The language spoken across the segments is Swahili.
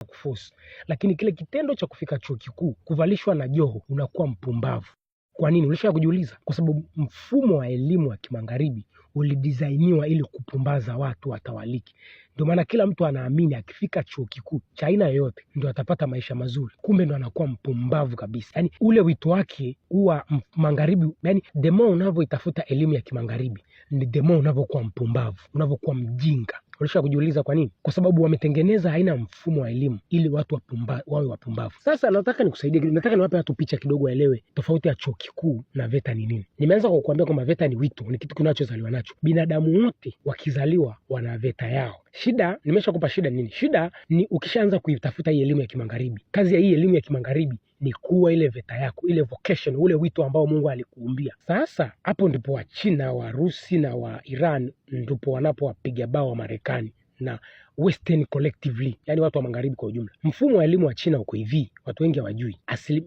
kuforce. Lakini kile kitendo cha kufika chuo kikuu, kuvalishwa na joho, unakuwa mpumbavu. Kwa nini? Ulisha kujiuliza? Kwa sababu mfumo wa elimu wa kimagharibi ulidesainiwa ili kupumbaza watu watawaliki. Ndio maana kila mtu anaamini akifika chuo kikuu cha aina yoyote ndio atapata maisha mazuri. Kumbe ndio anakuwa mpumbavu kabisa. Yaani ule wito wake huwa magharibi, yaani the more unavyoitafuta elimu ya kimagharibi ni the more unavyokuwa mpumbavu, unavyokuwa mjinga. Ulisha kujiuliza kwa nini? Kwa sababu wametengeneza aina mfumo wa elimu ili watu wawe wapumbavu. Sasa nataka nikusaidie, nataka niwape watu picha kidogo waelewe tofauti ya chuo kikuu na VETA ni nini. Nimeanza kwa kukuambia kwamba VETA ni wito, ni kitu kinachozaliwa nacho. Binadamu wote wakizaliwa wana VETA yao. Shida, nimeshakupa shida nini? Shida ni ukishaanza kuitafuta hii elimu ya kimagharibi. Kazi ya hii elimu ya kimagharibi ni kuwa ile VETA yako, ile vocation, ule wito ambao Mungu alikuumbia. Sasa hapo ndipo wa China, wa Rusi na wa Iran ndipo wanapowapiga bao wa Marekani na Western collectively, yani watu wa magharibi kwa ujumla. Mfumo wa elimu wa China uko hivi, watu wengi hawajui.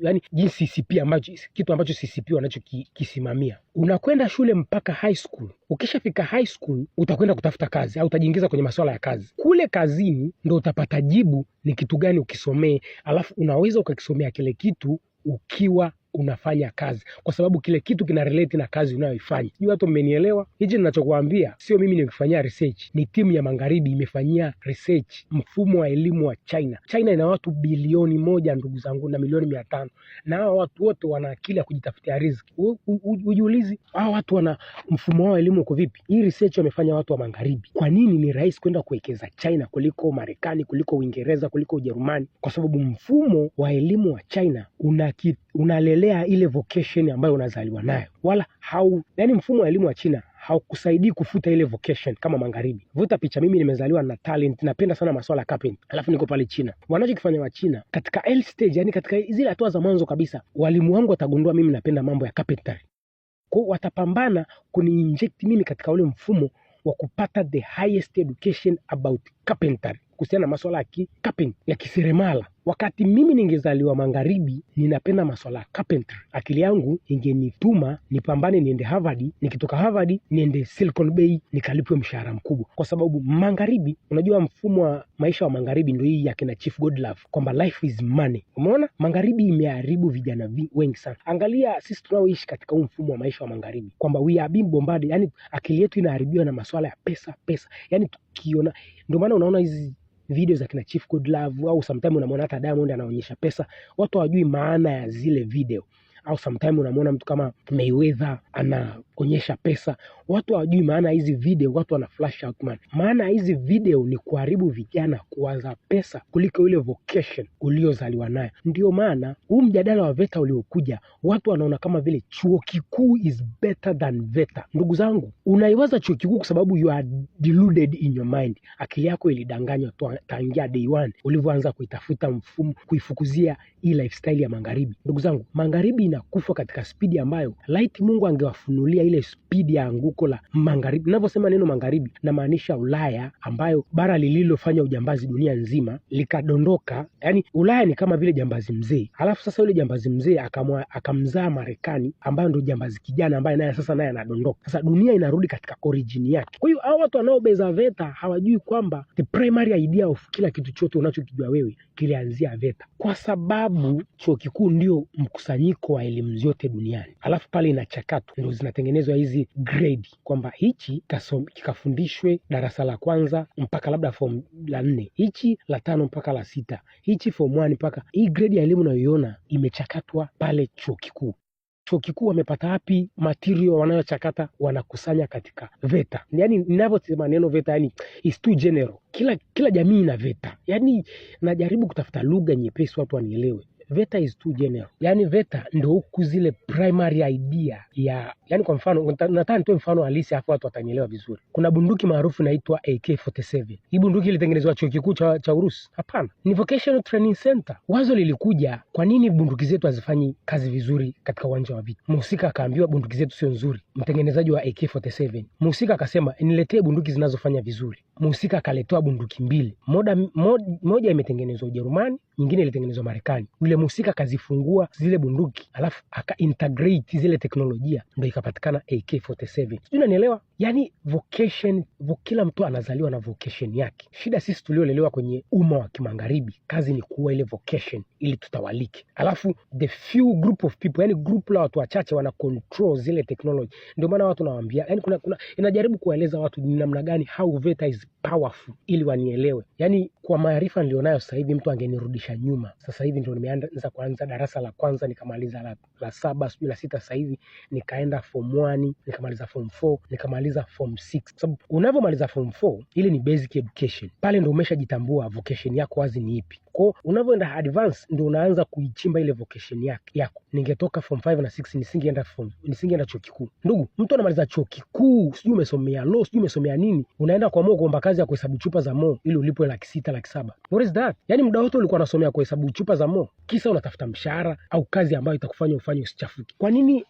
Yani jinsi CCP kitu ambacho CCP wanachokisimamia. Unakwenda shule mpaka high school. Ukishafika high school utakwenda kutafuta kazi au utajiingiza kwenye masuala ya kazi. Kule kazini ndio utapata jibu ni kitu gani ukisomee, alafu unaweza ukakisomea kile kitu ukiwa unafanya kazi, kwa sababu kile kitu kina relate na kazi unayoifanya. Sijui watu mmenielewa? Hichi ninachokuambia sio mimi nimefanyia research, ni timu ya magharibi imefanyia research mfumo wa elimu wa China. China ina watu bilioni 1 ndugu zangu, na milioni 500, na hao watu wote wana akili ya kujitafutia riziki. Ujiulizi hao watu wana mfumo wao wa elimu uko vipi? Hii research wamefanya watu wa magharibi. Kwa nini ni rahisi kwenda kuwekeza China kuliko Marekani, kuliko Uingereza, kuliko Ujerumani? Kwa sababu mfumo wa elimu wa China unalelea ile vocation ambayo unazaliwa nayo, wala yani mfumo wa elimu wa China haukusaidii kufuta ile vocation kama magharibi. Vuta picha, mimi nimezaliwa na talent, napenda sana masuala ya carpentry, alafu niko pale China. Wanachokifanya wa China katika early stage, yani katika zile hatua za mwanzo kabisa, walimu wangu watagundua mimi napenda mambo ya carpentry. Kwa watapambana kuni-inject mimi katika ule mfumo wa kupata the highest education about carpentry, kuhusiana na masuala ya kiseremala. Wakati mimi ningezaliwa magharibi, ninapenda masuala ya carpentry, akili yangu ingenituma nipambane niende Harvard, nikitoka Harvard niende Silicon Bay nikalipwe mshahara mkubwa. Kwa sababu magharibi, unajua mfumo wa maisha wa magharibi ndio hii ya kina Chief Godlove, kwamba life is money. Umeona? Magharibi imeharibu vijana wengi sana. Angalia sisi tunaoishi katika huu mfumo wa maisha wa magharibi, kwamba we are being bombarded, yani akili yetu inaharibiwa na masuala ya pesa. Yani tukiona, ndio maana unaona hizi video za kina Chief Godlove, au sometimes unamwona hata Diamond anaonyesha pesa, watu hawajui maana ya zile video. Au sometimes unamwona mtu kama Mayweather anaonyesha pesa, watu hawajui maana hizi video, watu wana flash out man. Maana hizi video ni kuharibu vijana, kuwaza pesa kuliko ile vocation uliozaliwa nayo. Ndio maana huu mjadala wa VETA uliokuja, watu wanaona kama vile chuo kikuu is better than VETA. Ndugu zangu, unaiwaza chuo kikuu kwa sababu you are deluded in your mind. Akili yako ilidanganywa tangia day one ulivyoanza kuitafuta mfumo, kuifukuzia hii lifestyle ya magharibi. Ndugu zangu, magharibi inakufa katika spidi ambayo light Mungu angewafunulia ile spidi ya anguko la magharibi. Ninavyosema neno magharibi na maanisha Ulaya, ambayo bara lililofanya ujambazi dunia nzima likadondoka. Yani Ulaya ni kama vile jambazi mzee, alafu sasa yule jambazi mzee akamzaa Marekani ambayo ndio jambazi kijana ambaye naye sasa naye anadondoka. Sasa dunia inarudi katika origin yake. Kwa hiyo hao watu wanaobeza VETA hawajui kwamba the primary idea of kila kitu chote unachokijua wewe kilianzia VETA, kwa sababu chuo kikuu ndio mkusanyiko wa elimu zote duniani. Alafu pale inachakatwa, ndio zinatengenezwa hizi grade, kwamba hichi kikafundishwe darasa la kwanza mpaka labda form la 4, hichi la 5 mpaka la 6, hichi form 1 mpaka. Hii grade ya elimu unayoiona imechakatwa pale chuo kikuu. Chuo kikuu wamepata wapi material wanayochakata? Wanakusanya katika VETA. Yani ninavyosema neno VETA, yani is too general. Kila jamii ina VETA. Yani najaribu kutafuta lugha nyepesi watu wanielewe. VETA is too general. Yani VETA ndio huku zile primary idea ya, yani kwa mfano, nataka nitoe mfano halisi hapo watu watanielewa vizuri. Kuna bunduki maarufu inaitwa AK47. Hii bunduki ilitengenezwa chuo kikuu cha Urusi? Hapana. Ni Vocational Training Center. Wazo lilikuja, kwa nini bunduki zetu hazifanyi kazi vizuri katika uwanja wa vita? Mhusika akaambiwa bunduki zetu sio nzuri. Mtengenezaji wa AK47, mhusika akasema niletee bunduki zinazofanya vizuri. mhusika akaletewa bunduki mbili, moja imetengenezwa Ujerumani, nyingine ilitengenezwa Marekani. Yule mhusika akazifungua zile bunduki, alafu aka-integrate zile teknolojia, ndio ikapatikana AK47. Sijui unanielewa? Yani vocation, kila mtu anazaliwa na vocation yake. Shida sisi tuliolelewa kwenye umma wa kimagharibi, kazi ni kuwa ile vocation ili tutawalike. Alafu the few group of people, yani group la watu wachache wana control zile technology. Ndio maana watu nawaambia, yani inajaribu kuwaeleza watu ni namna gani how VETA is powerful ili wanielewe. Yani kwa maarifa nilionayo sasa hivi mtu angenirudisha nyuma. Sasa hivi ndio nimeanza kuanza darasa la kwanza, nikamaliza la 7, sijui la 6 sasa hivi, nikaenda form 1, nikamaliza form 4, nikamaliza form 6. Sababu unapomaliza form 4 ile ni basic education. Pale ndio umeshajitambua vocation yako wazi ni ipi. Kwa unavyoenda advance ndio unaanza kuichimba ile vocation yako. Ningetoka form 5 na 6 nisingeenda chuo kikuu. Ndugu, mtu anamaliza chuo kikuu, sijui umesomea law, sijui umesomea nini, unaenda kwa kuomba kazi ya kuhesabu chupa za mo ili ulipwe 600,000, 700,000. What is that? Yani muda wote ulikuwa unasomea kuhesabu chupa za mo, kisa unatafuta mshahara au kazi ambayo itakufanya ufanye usichafuke. Kwa nini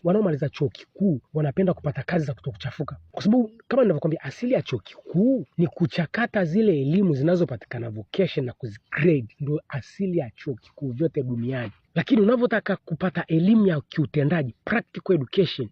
wanaomaliza chuo kikuu wanapenda kupata kazi za kutokuchafuka? Kwa sababu kama ninavyokuambia, asili ya chuo kikuu ni kuchakata zile elimu zinazopatikana vocation na kuzigrade. Ndio asili ya chuo kikuu vyote duniani. Lakini unavyotaka kupata elimu ya kiutendaji, practical education,